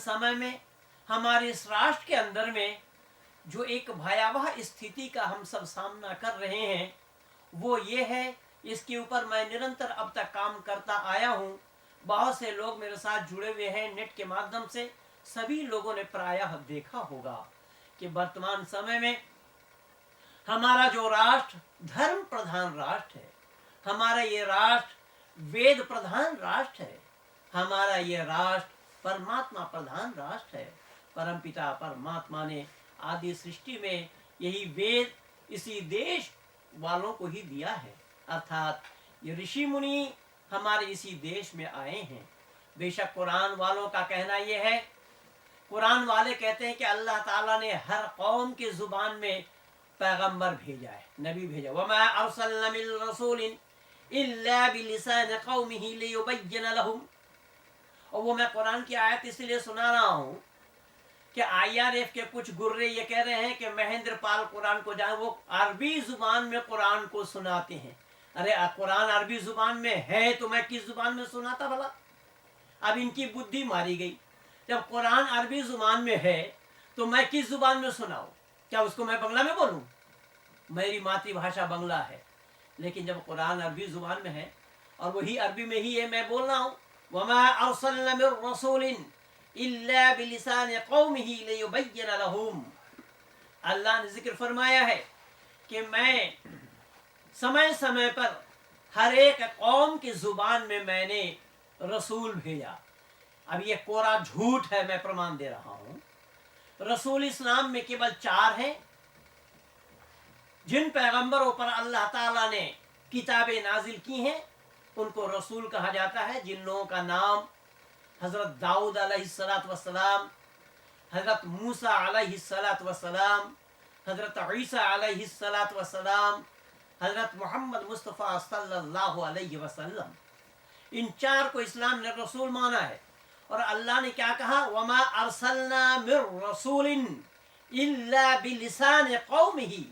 समय में हमारे इस राष्ट्र के अंदर में जो एक भयावह स्थिति का हम सब सामना कर रहे हैं वो ये है, इसके ऊपर मैं निरंतर अब तक काम करता आया हूँ। बहुत से लोग मेरे साथ जुड़े हुए हैं नेट के माध्यम से। सभी लोगों ने प्रायः देखा होगा कि वर्तमान समय में हमारा जो राष्ट्र धर्म प्रधान राष्ट्र है, हमारा ये राष्ट्र वेद प्रधान राष्ट्र है, हमारा ये राष्ट्र परमात्मा प्रधान राष्ट्र है। परमपिता परमात्मा ने आदि सृष्टि में यही वेद इसी देश वालों को ही दिया है, अर्थात ये ऋषि मुनि हमारे इसी देश में आए हैं। बेशक कुरान वालों का कहना यह है, कुरान वाले कहते हैं कि अल्लाह ताला ने हर कौम के जुबान में पैगंबर भेजा है, नबी भेजा। वमा अरसलना मिन रसूलिन इल्ला बिलिसान कौमिही लियुबय्यिन लहुम। और वो मैं कुरान की आयत इसलिए सुना रहा हूँ कि IRF के कुछ गुर्रे ये कह रहे हैं कि महेंद्र पाल कुरान को जान, वो अरबी जुबान में कुरान को सुनाते हैं। अरे कुरान अरबी जुबान में है तो मैं किस जुबान में सुनाता भला? अब इनकी बुद्धि मारी गई। जब कुरान अरबी जुबान में है तो मैं किस जुबान में सुनाऊं? क्या उसको मैं बंगला में बोलूं? मेरी मातृभाषा बंगला है, लेकिन जब कुरान अरबी जुबान में है और वही अरबी में ही है, मैं बोल रहा हूँ वमा अरसलना मिन रसूलिन इल्ला बिलिसान कौमिही लियुबय्यिन लहुम। अल्लाह ने जिक्र फरमाया है कि मैं समय समय पर हर एक कौम की जुबान में मैंने रसूल भेजा। अब ये कोरा झूठ है, मैं प्रमाण दे रहा हूं। रसूल इस्लाम में केवल 4 हैं। जिन पैगंबरों पर अल्लाह ताला ने किताबें नाजिल की हैं उनको रसूल कहा जाता है। जिन लोगों का नाम हजरत दाऊद अलैहिस्सलातु वस्सलाम, हजरत मूसा अलैहिस्सलातु वस्सलाम, हजरत ईसा अलैहिस्सलातु वस्सलाम, हजरत मोहम्मद मुस्तफ़ा सल्लल्लाहु अलैहि वसल्लम, इन 4 को इस्लाम ने रसूल माना है। और अल्लाह ने क्या कहा, वमा अरसलना मिर रसूलिन इल्ला बिलिसान कौमिही,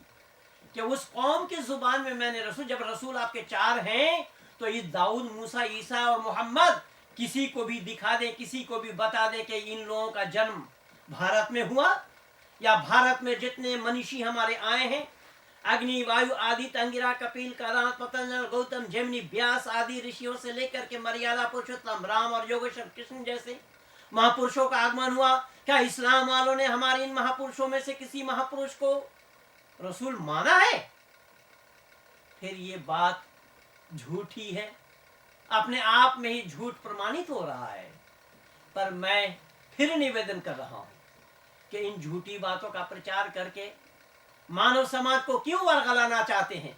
कि उस कौम की जुबान में मैंने रसूल। जब रसूल आपके 4 हैं तो ये दाऊद, मूसा, ईसा और मोहम्मद किसी को भी दिखा दे, किसी को भी बता दे कि इन लोगों का जन्म भारत में हुआ, या भारत में जितने मनीषी हमारे आए हैं, अग्नि, वायु, आदित्य, अंगिरा, कपिल, करात, पतंजल, गौतम, जैमिनी, व्यास आदि ऋषियों से लेकर के मर्यादा पुरुषोत्तम राम और योगेश्वर कृष्ण जैसे महापुरुषों का आगमन हुआ। क्या इस्लाम वालों ने हमारे इन महापुरुषों में से किसी महापुरुष को रसूल माना है? फिर ये बात झूठी है, अपने आप में ही झूठ प्रमाणित हो रहा है। पर मैं फिर निवेदन कर रहा हूं कि इन झूठी बातों का प्रचार करके मानव समाज को क्यों वर्गलाना चाहते हैं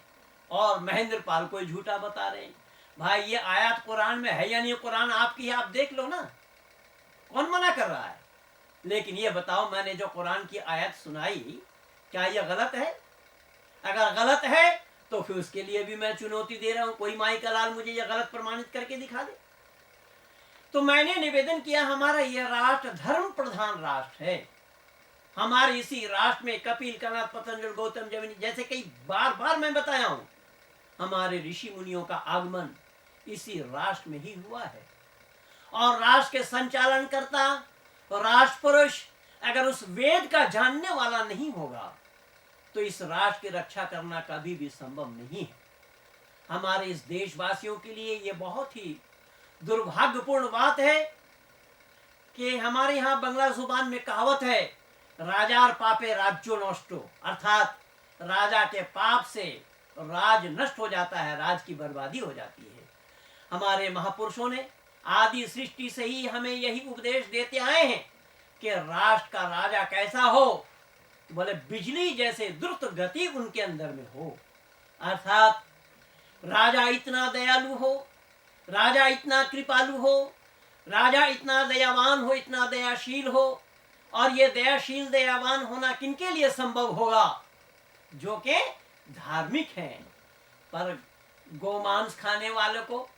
और महेंद्र पाल को झूठा बता रहे हैं। भाई ये आयत कुरान में है या नहीं? कुरान आपकी है, आप देख लो ना, कौन मना कर रहा है? लेकिन ये बताओ, मैंने जो कुरान की आयत सुनाई क्या यह गलत है? अगर गलत है तो फिर उसके लिए भी मैं चुनौती दे रहा हूं, कोई माई का लाल मुझे यह गलत प्रमाणित करके दिखा दे। तो मैंने निवेदन किया, हमारा यह राष्ट्र धर्म प्रधान राष्ट्र है। हमारे इसी राष्ट्र में कपिल, कनाद, पतंजल, गौतम, जैमिनी जैसे कई बार बार मैं बताया हूं, हमारे ऋषि मुनियों का आगमन इसी राष्ट्र में ही हुआ है। और राष्ट्र के संचालन करता राष्ट्र पुरुष अगर उस वेद का जानने वाला नहीं होगा तो इस राष्ट्र की रक्षा करना कभी भी संभव नहीं है। हमारे इस देशवासियों के लिए ये बहुत ही दुर्भाग्यपूर्ण बात है कि हमारे यहाँ बंगला जुबान में कहावत है, राजार पापे राज्यो नष्टो, अर्थात राजा के पाप से राज नष्ट हो जाता है, राज की बर्बादी हो जाती है। हमारे महापुरुषों ने आदि सृष्टि से ही हमें यही उपदेश देते आए हैं कि राष्ट्र का राजा कैसा हो, बोले बिजली जैसे द्रुत गति उनके अंदर में हो, अर्थात राजा इतना दयालु हो, राजा इतना कृपालु हो, राजा इतना दयावान हो, इतना दयाशील हो। और ये दयाशील दयावान होना किनके लिए संभव होगा? जो कि धार्मिक हैं। पर गोमांस खाने वालों को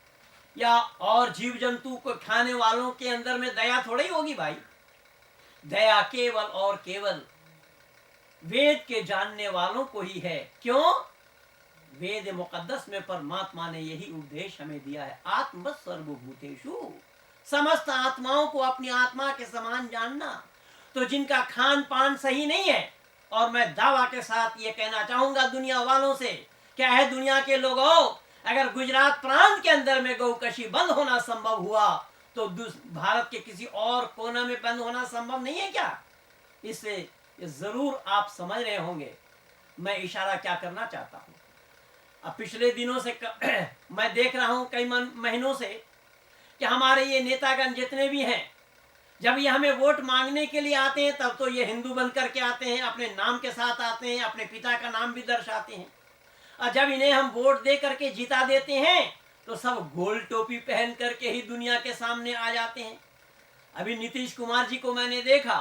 या और जीव जंतु को खाने वालों के अंदर में दया थोड़ी होगी भाई। दया केवल और केवल वेद के जानने वालों को ही है। क्यों? वेद मुकद्दस में परमात्मा ने यही उपदेश हमें दिया है, आत्म सर्वभूतेषु समस्त आत्माओं को अपनी आत्मा के समान जानना। तो जिनका खान पान सही नहीं है, और मैं दावा के साथ ये कहना चाहूंगा दुनिया वालों से, क्या है दुनिया के लोगों, अगर गुजरात प्रांत के अंदर में गौकशी बंद होना संभव हुआ तो भारत के किसी और कोना में बंद होना संभव नहीं है क्या? इससे जरूर आप समझ रहे होंगे मैं इशारा क्या करना चाहता हूं। अब पिछले दिनों से मैं देख रहा हूं कई महीनों से कि हमारे ये नेतागण जितने भी हैं, जब ये हमें वोट मांगने के लिए आते हैं तब तो ये हिंदू बन करके आते हैं, अपने नाम के साथ आते हैं, अपने पिता का नाम भी दर्शाते हैं, और जब इन्हें हम वोट दे करके जिता देते हैं तो सब गोल टोपी पहन करके ही दुनिया के सामने आ जाते हैं। अभी नीतीश कुमार जी को मैंने देखा,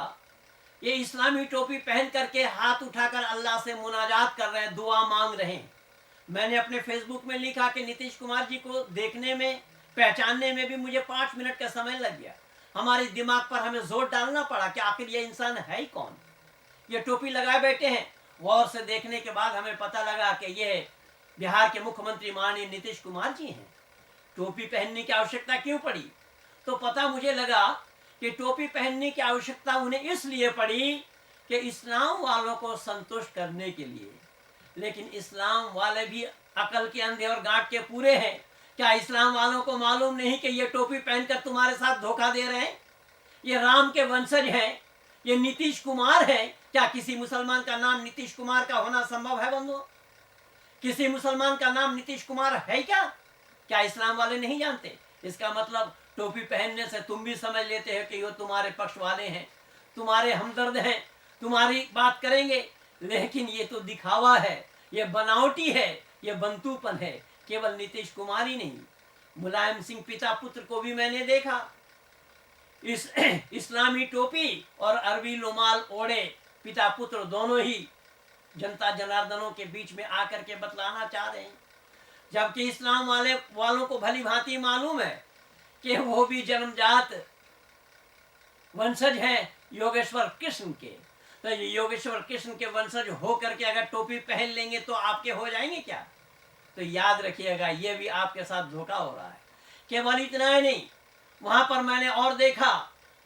ये इस्लामी टोपी पहन करके हाथ उठाकर अल्लाह से मुनाजात कर रहे हैं, दुआ मांग रहे हैं। मैंने अपने फेसबुक में लिखा कि नीतीश कुमार जी को देखने में, पहचानने में भी मुझे 5 मिनट का समय लग गया। हमारे दिमाग पर हमें जोर डालना पड़ा कि आखिर ये इंसान है ही कौन। ये टोपी लगाए बैठे हैं, गौर से देखने के बाद हमें पता लगा कि ये बिहार के मुख्यमंत्री माननीय नीतीश कुमार जी हैं। टोपी पहनने की आवश्यकता क्यों पड़ी? तो पता मुझे लगा कि टोपी पहनने की आवश्यकता उन्हें इसलिए पड़ी कि इस्लाम वालों को संतुष्ट करने के लिए। लेकिन इस्लाम वाले भी अकल के अंधे और गांठ के पूरे हैं। क्या इस्लाम वालों को मालूम नहीं कि ये टोपी पहनकर तुम्हारे साथ धोखा दे रहे हैं? ये राम के वंशज हैं, ये नीतीश कुमार है। क्या किसी मुसलमान का नाम नीतीश कुमार का होना संभव है बंधुओं? किसी मुसलमान का नाम नीतीश कुमार है क्या? क्या इस्लाम वाले नहीं जानते? इसका मतलब टोपी पहनने से तुम भी समझ लेते हो कि वो तुम्हारे पक्ष वाले हैं, तुम्हारे हमदर्द हैं, तुम्हारी बात करेंगे। लेकिन ये तो दिखावा है, ये बनावटी है, ये बंतूपन है। केवल नीतीश कुमार ही नहीं, मुलायम सिंह पिता पुत्र को भी मैंने देखा इस इस्लामी टोपी और अरबी रुमाल ओढ़े पिता पुत्र दोनों ही जनता जनार्दनों के बीच में आकर के बतलाना चाह रहे हैं, जबकि इस्लाम वालों को भली भांति मालूम है कि वो भी जन्मजात वंशज हैं योगेश्वर कृष्ण के। तो ये योगेश्वर कृष्ण के वंशज हो करके अगर टोपी पहन लेंगे तो आपके हो जाएंगे क्या? तो याद रखिएगा, ये भी आपके साथ धोखा हो रहा है। केवल इतना ही नहीं, वहां पर मैंने और देखा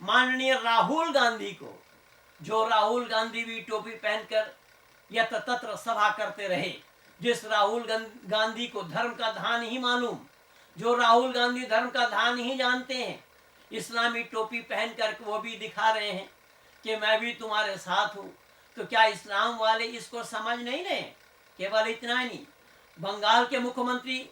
माननीय राहुल गांधी को, जो राहुल गांधी भी टोपी पहनकर यत्र तत्र सभा करते रहे। जिस राहुल गांधी को धर्म का धान ही मालूम, जो राहुल गांधी धर्म का धान ही जानते हैं, इस्लामी टोपी पहनकर वो भी दिखा रहे हैं कि मैं भी तुम्हारे साथ हूँ। तो क्या इस्लाम वाले इसको समझ नहीं रहे? केवल इतना ही नहीं, बंगाल के मुख्यमंत्री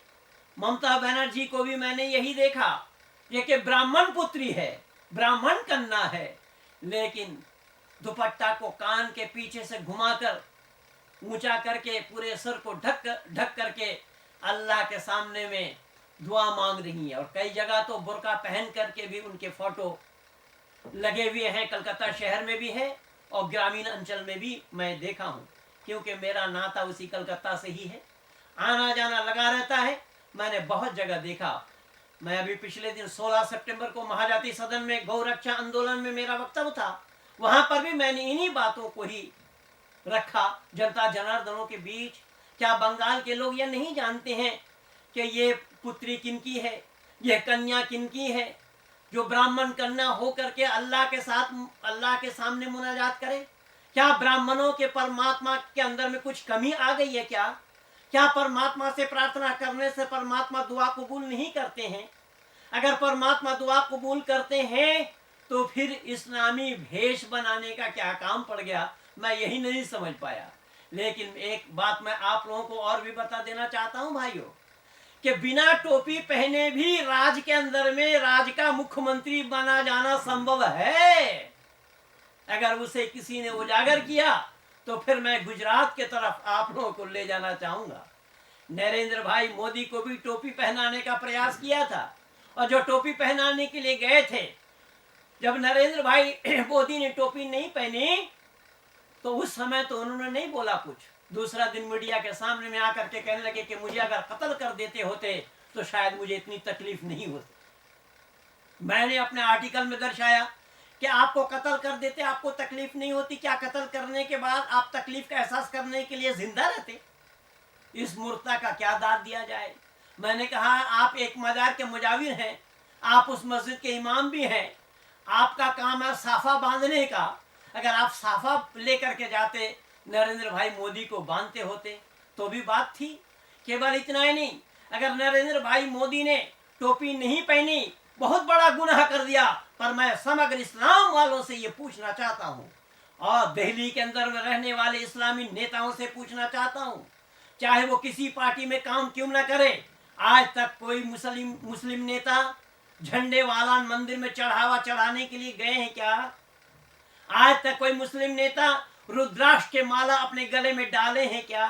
ममता बनर्जी को भी मैंने यही देखा, ये कि ब्राह्मण पुत्री है, ब्राह्मण कन्या है, लेकिन दुपट्टा को कान के पीछे से घुमाकर ऊंचा करके पूरे सर को ढक करके अल्लाह के सामने में दुआ मांग रही है। और कई जगह तो बुर्का पहन करके भी उनके फोटो लगे हुए हैं। कलकत्ता शहर में भी है और ग्रामीण अंचल में भी मैं देखा हूँ, क्योंकि मेरा नाता उसी कलकत्ता से ही है, आना जाना लगा रहता है। मैंने बहुत जगह देखा। मैं अभी पिछले दिन 16 सितंबर को महाजाति सदन में गौ रक्षा आंदोलन में मेरा वक्तव्य था, वहां पर भी मैंने इन्हीं बातों को ही रखा जनता जनार्दनों के बीच। क्या बंगाल के लोग ये नहीं जानते हैं कि ये पुत्री किनकी है, ये कन्या किनकी है, जो ब्राह्मण कन्या हो करके अल्लाह के साथ अल्लाह के सामने मुनाजात करे? क्या ब्राह्मणों के परमात्मा के अंदर में कुछ कमी आ गई है क्या? क्या परमात्मा से प्रार्थना करने से परमात्मा दुआ कबूल नहीं करते हैं? अगर परमात्मा दुआ कबूल करते हैं तो फिर इस्लामी भेष बनाने का क्या काम पड़ गया? मैं यही नहीं समझ पाया। लेकिन एक बात मैं आप लोगों को और भी बता देना चाहता हूं भाइयों, कि बिना टोपी पहने भी राज्य के अंदर में राज्य का मुख्यमंत्री बना जाना संभव है। अगर उसे किसी ने उजागर किया तो फिर मैं गुजरात के तरफ आप लोगों को ले जाना चाहूंगा। नरेंद्र भाई मोदी को भी टोपी पहनाने का प्रयास किया था, और जो टोपी पहनाने के लिए गए थे, जब नरेंद्र भाई मोदी ने टोपी नहीं पहनी तो उस समय तो उन्होंने नहीं बोला कुछ। दूसरा दिन मीडिया के सामने में आकर के कहने लगे कि मुझे अगर कत्ल कर देते होते तो शायद मुझे इतनी तकलीफ नहीं होती। मैंने अपने आर्टिकल में दर्शाया कि आपको कत्ल कर देते आपको तकलीफ नहीं होती, क्या कत्ल करने के बाद आप तकलीफ का एहसास करने के लिए जिंदा रहते? इस मूर्खता का क्या दाद दिया जाए। मैंने कहा आप एक मजार के मुजाविर हैं, आप उस मस्जिद के इमाम भी हैं, आपका काम है साफा बांधने का। अगर आप साफा लेकर के जाते, नरेंद्र भाई मोदी को बांधते होते तो भी बात थी। केवल इतना ही नहीं, अगर नरेंद्र भाई मोदी ने टोपी नहीं पहनी, बहुत बड़ा गुनाह कर दिया। पर मैं समग्र इस्लाम वालों से ये पूछना चाहता हूँ, और दिल्ली के अंदर में रहने वाले इस्लामी नेताओं से पूछना चाहता हूँ, चाहे वो किसी पार्टी में काम क्यों ना करे, आज तक कोई मुस्लिम नेता झंडे वाला मंदिर में चढ़ावा चढ़ाने के लिए गए हैं क्या? आज तक कोई मुस्लिम नेता रुद्राक्ष के माला अपने गले में डाले हैं क्या?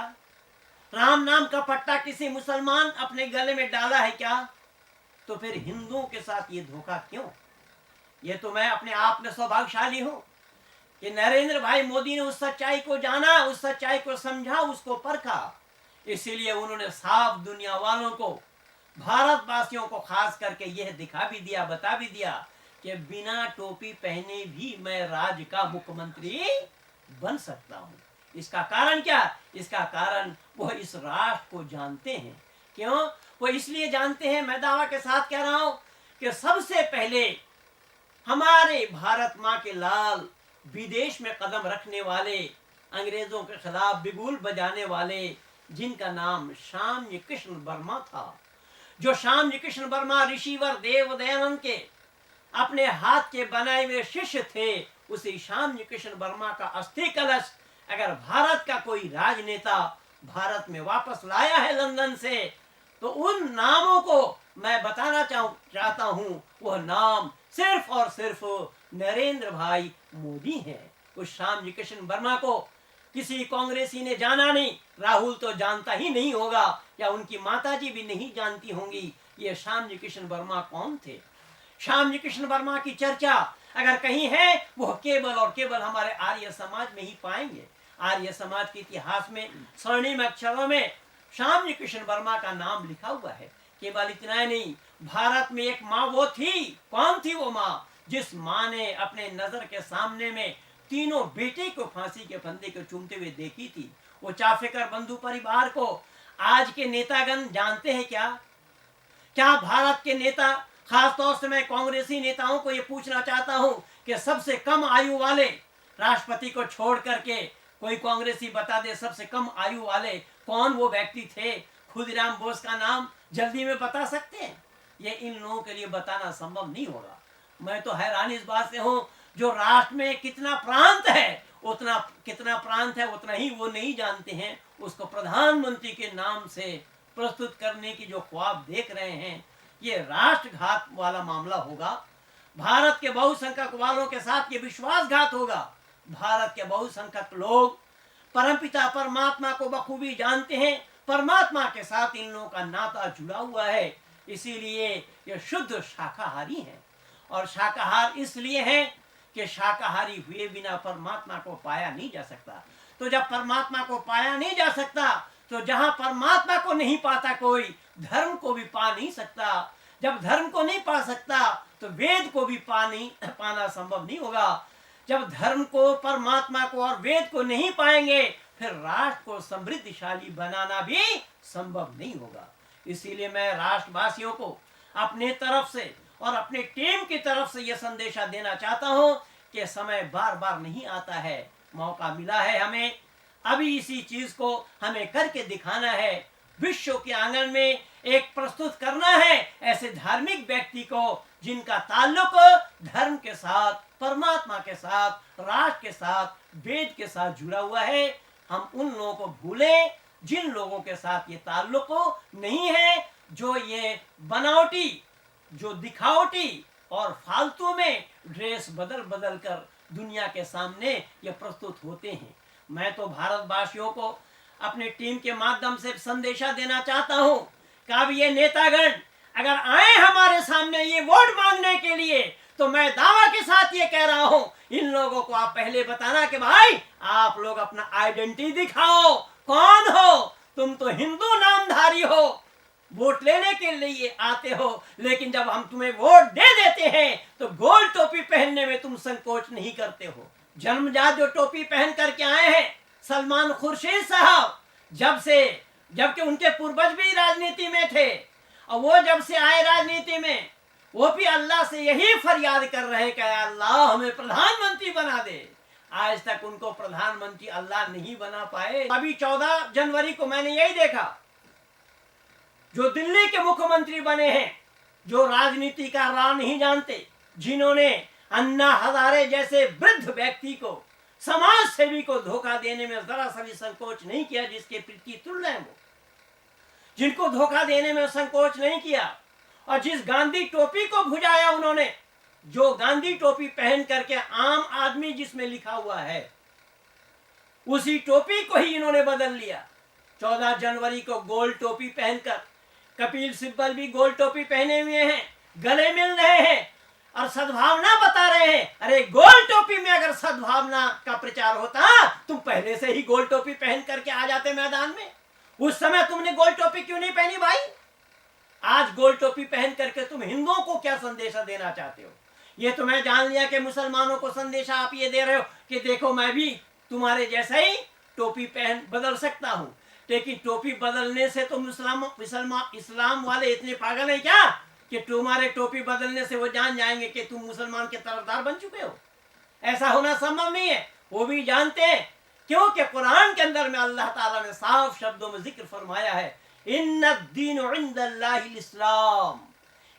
राम नाम का पट्टा किसी मुसलमान अपने गले में डाला है क्या? तो फिर हिंदुओं के साथ ये धोखा क्यों? ये तो मैं अपने आप में सौभाग्यशाली हूं कि नरेंद्र भाई मोदी ने उस सच्चाई को जाना, उस सच्चाई को समझा, उसको परखा। इसीलिए उन्होंने साफ दुनिया वालों को, भारतवासियों को खास करके यह दिखा भी दिया, बता भी दिया कि बिना टोपी पहने भी मैं राज्य का मुख्यमंत्री बन सकता हूं। इसका कारण क्या? इसका कारण वो इस राष्ट्र को जानते हैं। क्यों? वो इसलिए जानते हैं, मैं दावा के साथ कह रहा हूं कि सबसे पहले हमारे भारत माँ के लाल विदेश में कदम रखने वाले, अंग्रेजों के खिलाफ बिगुल बजाने वाले, जिनका नाम श्यामजी कृष्ण वर्मा था, जो श्यामजी कृष्ण वर्मा ऋषिवर देव दयानंद के अपने हाथ के बनाए हुए शिष्य थे, उसी श्यामजी कृष्ण वर्मा का अस्थि कलश अगर भारत का कोई राजनेता भारत में वापस लाया है लंदन से, तो उन नामों को मैं बताना चाहता हूं, वह नाम सिर्फ और सिर्फ नरेंद्र भाई मोदी है। उस श्यामजी कृष्ण वर्मा को किसी कांग्रेसी ने जाना नहीं, राहुल तो जानता ही नहीं होगा, या उनकी माताजी भी नहीं जानती होंगी ये श्यामजी कृष्ण वर्मा कौन थे। श्यामजी कृष्ण वर्मा की चर्चा अगर कहीं है, वो केवल और केवल हमारे आर्य समाज में ही पाएंगे। आर्य समाज के इतिहास में स्वर्णिम अक्षरों में श्यामजी कृष्ण वर्मा का नाम लिखा हुआ है। केवल इतना ही नहीं, भारत में एक माँ वो थी, कौन थी वो माँ? जिस माँ ने अपने नजर के सामने में तीनों बेटे को फांसी के फंदे को चूमते हुए देखी थी। वो चाफेकर बंधु परिवार को आज के नेतागण जानते हैं क्या? क्या भारत के नेता, खासतौर से मैं कांग्रेसी नेताओं को ये पूछना चाहता हूं कि सबसे कम आयु वाले राष्ट्रपति को छोड़ करके कोई कांग्रेसी बता दे, सबसे कम आयु वाले कौन वो व्यक्ति थे? खुदीराम बोस का नाम जल्दी में बता सकते हैं? ये इन लोगों के लिए बताना संभव नहीं होगा। मैं तो हैरान इस बात से हूं, जो राष्ट्र में कितना प्रांत है, उतना ही वो नहीं जानते हैं। उसको प्रधानमंत्री के नाम से प्रस्तुत करने की जो ख्वाब देख रहे हैं, ये राष्ट्रघात वाला मामला होगा। भारत के बहुसंख्यक वालों के साथ ये विश्वासघात होगा। भारत के बहुसंख्यक लोग परमपिता परमात्मा को बखूबी जानते हैं, परमात्मा के साथ इन लोगों का नाता जुड़ा हुआ है, इसीलिए ये शुद्ध शाकाहारी हैं। और शाकाहार इसलिए है कि शाकाहारी हुए बिना परमात्मा को पाया नहीं जा सकता। तो जब परमात्मा को पाया नहीं जा सकता, तो जहां परमात्मा को नहीं पाता कोई, धर्म को भी पा नहीं सकता। जब धर्म को नहीं पा सकता, तो वेद को भी पाना संभव नहीं होगा। जब धर्म को, परमात्मा को और वेद को नहीं पाएंगे, फिर राष्ट्र को समृद्धशाली बनाना भी संभव नहीं होगा। इसीलिए मैं राष्ट्रवासियों को अपने तरफ से और अपने टीम की तरफ से यह संदेशा देना चाहता हूं कि समय बार बार नहीं आता है, मौका मिला है हमें, अभी इसी चीज को हमें करके दिखाना है। विश्व के आंगन में एक प्रस्तुत करना है ऐसे धार्मिक व्यक्ति को जिनका ताल्लुक धर्म के साथ, परमात्मा के साथ, राष्ट्र के साथ, वेद के साथ जुड़ा हुआ है। हम उन लोगों को भूलें जिन लोगों के साथ ये ताल्लुक नहीं है, जो ये बनावटी, जो दिखावटी और फालतू में ड्रेस बदल बदल कर दुनिया के सामने ये प्रस्तुत होते हैं। मैं तो भारतवासियों को अपने टीम के माध्यम से संदेशा देना चाहता हूं कि अब ये नेतागण अगर आए हमारे सामने ये वोट मांगने के लिए, तो मैं दावा के साथ ये कह रहा हूं, इन लोगों को आप पहले बताना कि भाई आप लोग अपना आइडेंटिटी दिखाओ, कौन हो तुम? तो हिंदू नामधारी हो, वोट लेने के लिए आते हो, लेकिन जब हम तुम्हें वोट दे देते हैं तो गोल टोपी पहनने में तुम संकोच नहीं करते हो। जन्मजात जो टोपी पहन करके आए हैं सलमान खुर्शीद साहब, जबकि उनके पूर्वज भी राजनीति में थे, और वो जब से आए राजनीति में, वो भी अल्लाह से यही फरियाद कर रहे हैं कि अल्लाह हमें प्रधानमंत्री बना दे। आज तक उनको प्रधानमंत्री अल्लाह नहीं बना पाए। अभी 14 जनवरी को मैंने यही देखा, जो दिल्ली के मुख्यमंत्री बने हैं, जो राजनीति का राह नहीं जानते, जिन्होंने अन्ना हजारे जैसे वृद्ध व्यक्ति को, समाज सेवी को धोखा देने में जरा सा भी संकोच नहीं किया, जिसके प्रति तुल्य है वो, जिनको धोखा देने में संकोच नहीं किया। और जिस गांधी टोपी को भुजाया उन्होंने, जो गांधी टोपी पहन करके आम आदमी जिसमें लिखा हुआ है, उसी टोपी को ही इन्होंने बदल लिया। 14 जनवरी को गोल टोपी पहनकर कपिल सिब्बल भी गोल टोपी पहने हुए हैं, गले मिल रहे हैं और सद्भावना बता रहे हैं। अरे गोल टोपी में अगर सद्भावना का प्रचार होता, तुम पहले से ही गोल टोपी पहन करके आ जाते मैदान में। उस समय तुमने गोल टोपी क्यों नहीं पहनी भाई? आज गोल टोपी पहन करके तुम हिंदुओं को क्या संदेशा देना चाहते हो? ये तो मैं जान लिया कि मुसलमानों को संदेशा आप ये दे रहे हो कि देखो मैं भी तुम्हारे जैसा ही टोपी पहन बदल सकता हूं। लेकिन टोपी बदलने से तो इस्लाम वाले इतने पागल हैं क्या कि तुम्हारे टोपी बदलने से वो जान जाएंगे कि तुम मुसलमान के तरफदार बन चुके हो? ऐसा होना संभव नहीं है। वो भी जानते हैं, क्योंकि कुरान के अंदर में अल्लाह ताला ने साफ शब्दों में जिक्र फरमाया है, इन्नद्दीन इंदल्लाहिल इस्लाम,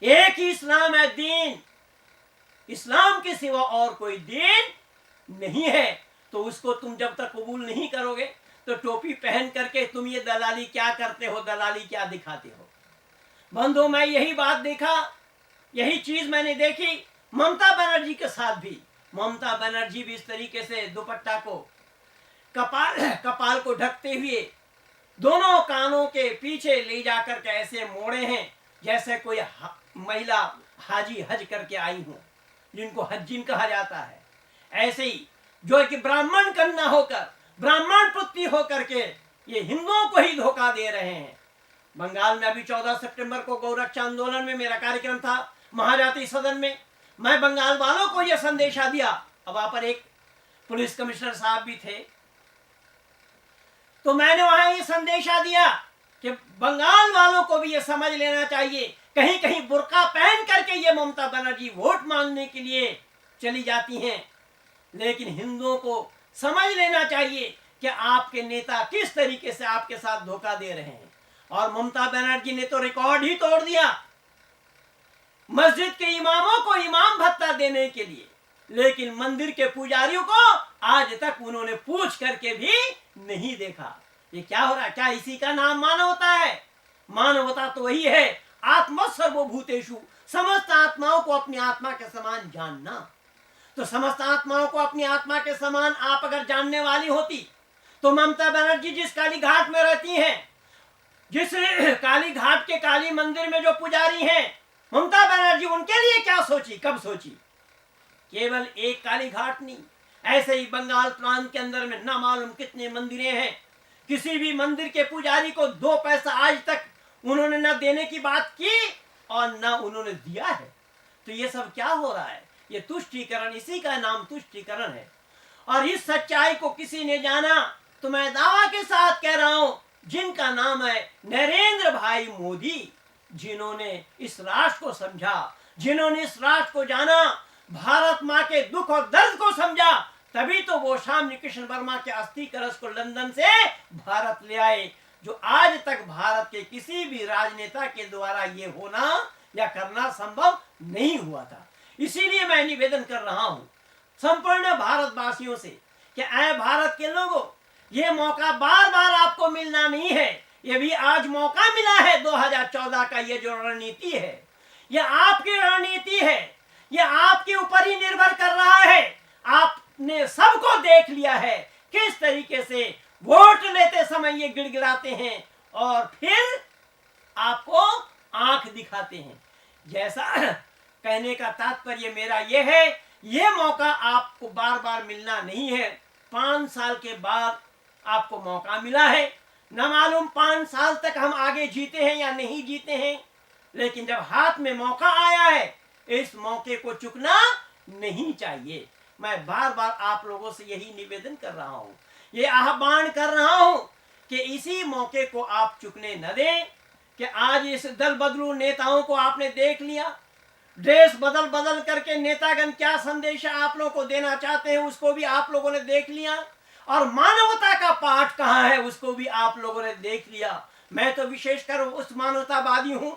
एक ही इस्लाम है दीन, इस्लाम के सिवा और कोई दीन नहीं है। तो उसको तुम जब तक कबूल नहीं करोगे तो टोपी पहन करके तुम ये दलाली क्या करते हो, दलाली क्या दिखाते हो? बंधु, मैं यही बात देखा, यही चीज मैंने देखी ममता बनर्जी के साथ भी। ममता बनर्जी भी इस तरीके से दुपट्टा को कपाल को ढकते हुए दोनों कानों के पीछे ले जाकर के ऐसे मोड़े हैं जैसे कोई महिला हाजी हज करके आई हो, जिनको हज्जिन कहा जाता है। ऐसे ही जो कि ब्राह्मण कन्या होकर, ब्राह्मण पुत्री होकर के ये हिंदुओं को ही धोखा दे रहे हैं। बंगाल में अभी 14 सितंबर को गौरक्षा आंदोलन में मेरा कार्यक्रम था महाजाति सदन में। मैं बंगाल वालों को यह संदेशा दिया। अब वहां पर एक पुलिस कमिश्नर साहब भी थे, तो मैंने वहां ये संदेशा दिया कि बंगाल वालों को भी ये समझ लेना चाहिए, कहीं कहीं बुर्का पहन करके ये ममता बनर्जी वोट मांगने के लिए चली जाती हैं, लेकिन हिंदुओं को समझ लेना चाहिए कि आपके नेता किस तरीके से आपके साथ धोखा दे रहे हैं। और ममता बनर्जी ने तो रिकॉर्ड ही तोड़ दिया मस्जिद के इमामों को इमाम भत्ता देने के लिए, लेकिन मंदिर के पुजारियों को आज तक उन्होंने पूछ करके भी नहीं देखा। ये क्या हो रहा है? क्या इसी का नाम मानवता है? मानवता तो वही है, आत्मा सर्वभूतेषु, समस्त आत्माओं को अपनी आत्मा के समान जानना। तो समस्त आत्माओं को अपनी आत्मा के समान आप अगर जानने वाली होती तो ममता बनर्जी जिस काली घाट में रहती हैं, जिस काली घाट के काली मंदिर में जो पुजारी हैं, ममता बनर्जी उनके लिए क्या सोची, कब सोची? केवल एक काली घाट नहीं, ऐसे ही बंगाल प्रांत के अंदर में ना मालूम कितने मंदिरें हैं। किसी भी मंदिर के पुजारी को 2 पैसा आज तक उन्होंने न देने की बात की और न उन्होंने दिया है। तो ये सब क्या हो रहा है? ये तुष्टीकरण, इसी का नाम तुष्टीकरण है। और इस सच्चाई को किसी ने जाना तो मैं दावा के साथ कह रहा हूं, जिनका नाम है नरेंद्र भाई मोदी, जिन्होंने इस राष्ट्र को समझा, जिन्होंने इस राष्ट्र को जाना, भारत माँ के दुख और दर्द को समझा, तभी तो वो शामजी कृष्ण वर्मा के अस्थि कलश को लंदन से भारत ले आए, जो आज तक भारत के किसी भी राजनेता के द्वारा ये होना या करना संभव नहीं हुआ था। इसीलिए मैं निवेदन कर रहा हूं संपूर्ण भारतवासियों से कि ऐ भारत के लोगों, ये मौका बार बार आपको मिलना नहीं है। ये भी आज मौका मिला है 2014 का। ये जो रणनीति है, ये आपकी रणनीति है, ये आपके ऊपर ही निर्भर कर रहा है। आपने सबको देख लिया है किस तरीके से वोट लेते समय ये गिड़गिड़ाते हैं और फिर आपको आंख दिखाते हैं। जैसा कहने का तात्पर्य मेरा ये है, ये मौका आपको बार बार मिलना नहीं है। 5 साल के बाद आपको मौका मिला है, न मालूम 5 साल तक हम आगे जीते हैं या नहीं जीते हैं, लेकिन जब हाथ में मौका आया है, इस मौके को चुकना नहीं चाहिए। मैं बार बार आप लोगों से यही निवेदन कर रहा हूं, ये आह्वान कर रहा हूं कि इसी मौके को आप चुकने न दें। कि आज इस दल बदलू नेताओं को आपने देख लिया, ड्रेस बदल बदल करके नेतागण क्या संदेश आप लोगों को देना चाहते हैं उसको भी आप लोगों ने देख लिया, और मानवता का पाठ कहाँ है उसको भी आप लोगों ने देख लिया। मैं तो विशेषकर उस मानवतावादी हूँ,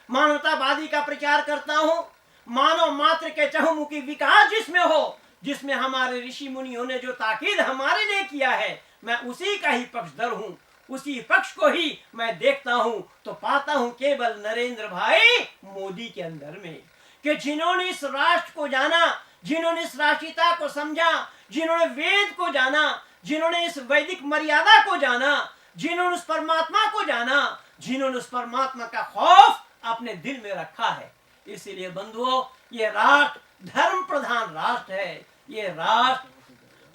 मानवतावादी का प्रचार करता हूँ। मानव मात्र के चहुमुखी विकास जिसमें हो, जिसमें हमारे ऋषि मुनियों ने जो ताकीद हमारे लिए किया है, मैं उसी का ही पक्षधर हूँ, उसी पक्ष को ही मैं देखता हूँ। तो पाता हूँ केवल नरेंद्र भाई मोदी के अंदर में, कि जिन्होंने इस राष्ट्र को जाना, जिन्होंने इस राष्ट्रीयता को समझा, जिन्होंने वेद को जाना, जिन्होंने इस वैदिक मर्यादा को जाना, जिन्होंने उस परमात्मा को जाना, जिन्होंने उस परमात्मा का खौफ अपने दिल में रखा है। इसीलिए बंधुओं, ये राष्ट्र धर्म प्रधान राष्ट्र है, ये राष्ट्र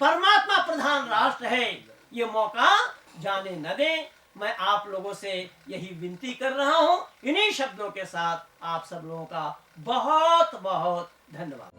परमात्मा प्रधान राष्ट्र है। ये मौका जाने न दें। मैं आप लोगों से यही विनती कर रहा हूं। इन्हीं शब्दों के साथ आप सब लोगों का बहुत बहुत धन्यवाद।